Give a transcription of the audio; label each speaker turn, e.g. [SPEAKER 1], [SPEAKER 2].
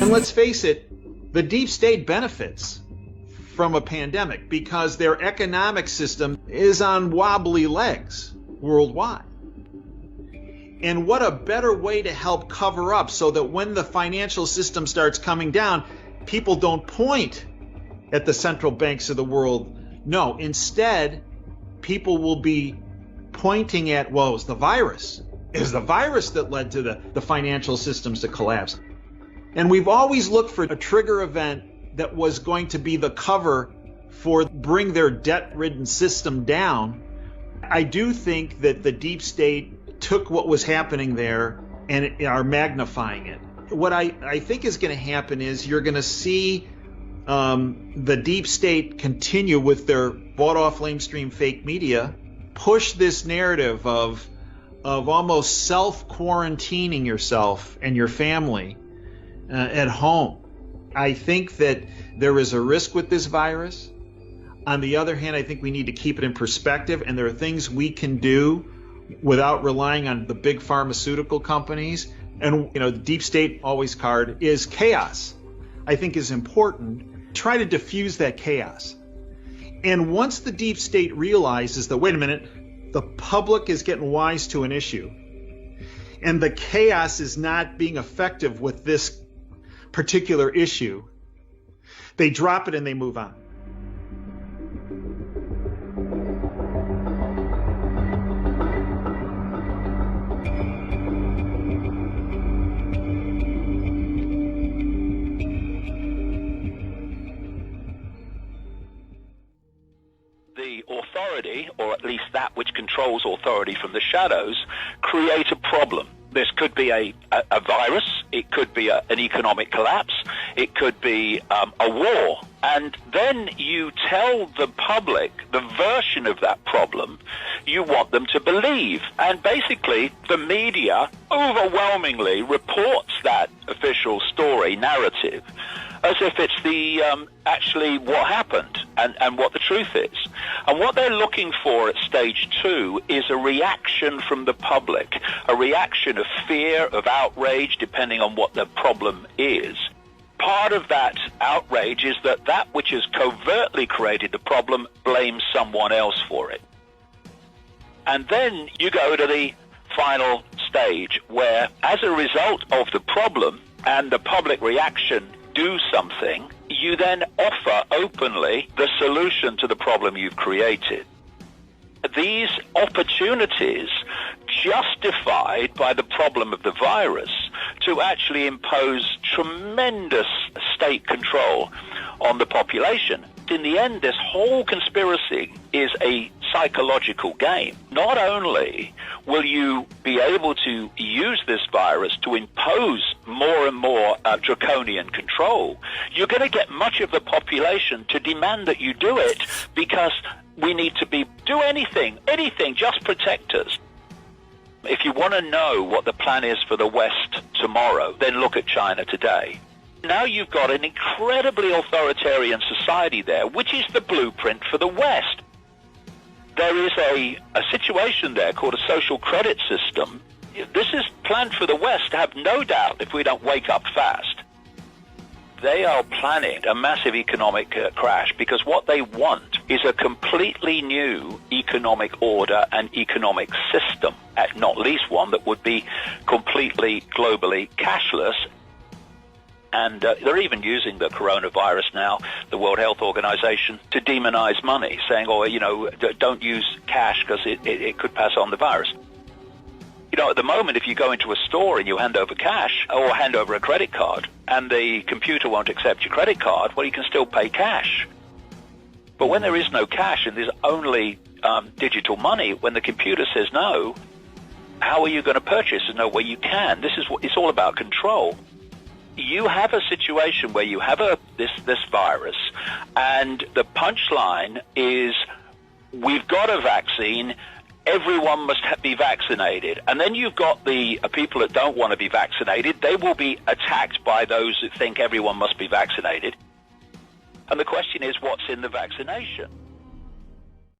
[SPEAKER 1] And let's face it, the deep state benefits from a pandemic because their economic system is on wobbly legs worldwide. And what a better way to help cover up so that when the financial system starts coming down, people don't point at the central banks of the world. No, instead, people will be pointing at, well, it was the virus. It was the virus that led to the financial systems to collapse. And we've always looked for a trigger event that was going to be the cover for bring their debt-ridden system down. I do think that the deep state took what was happening there and are magnifying it. What I think is going to happen is you're going to see the deep state continue with their bought-off lamestream fake media, push this narrative of almost self-quarantining yourself and your family at home. I think that there is a risk with this virus. On the other hand, I think we need to keep it in perspective, and there are things we can do without relying on the big pharmaceutical companies. And the deep state always card is chaos, I think is important. Try to diffuse that chaos. And once the deep state realizes that, wait a minute, the public is getting wise to an issue, and the chaos is not being effective with this particular issue, they drop it and they move on.
[SPEAKER 2] The authority, or at least that which controls authority from the shadows, create a problem. This could be a virus, it could be an economic collapse, it could be a war. And then you tell the public the version of that problem you want them to believe. And basically, the media overwhelmingly reports that official story narrative as if it's the actually what happened and what the truth is. And what they're looking for at stage 2 is a reaction from the public, a reaction of fear, of outrage, depending on what the problem is. Part of that outrage is that which has covertly created the problem blames someone else for it. And then you go to the final stage where, as a result of the problem and the public reaction, do something, you then offer openly the solution to the problem you've created. These opportunities, justified by the problem of the virus, to actually impose tremendous state control on the population. In the end, this whole conspiracy is a psychological game. Not only will you be able to use this virus to impose more and more draconian control, you're going to get much of the population to demand that you do it because we need to do anything, just protect us. If you want to know what the plan is for the West tomorrow, then look at China today. Now you've got an incredibly authoritarian society there, which is the blueprint for the West. There is a situation there called a social credit system. This is planned for the West, have no doubt, if we don't wake up fast. They are planning a massive economic crash because what they want is a completely new economic order and economic system, at not least one that would be completely globally cashless. And they're even using the coronavirus now, the World Health Organization, to demonize money, saying, don't use cash because it could pass on the virus. At the moment, if you go into a store and you hand over cash or hand over a credit card and the computer won't accept your credit card, well, you can still pay cash. But when there is no cash and there's only digital money, when the computer says no, how are you going to purchase? There's no way you can. It's all about control. You have a situation where you have this virus, and the punchline is, we've got a vaccine, everyone must be vaccinated. And then you've got the people that don't want to be vaccinated. They will be attacked by those that think everyone must be vaccinated. And the question is, what's in the vaccination?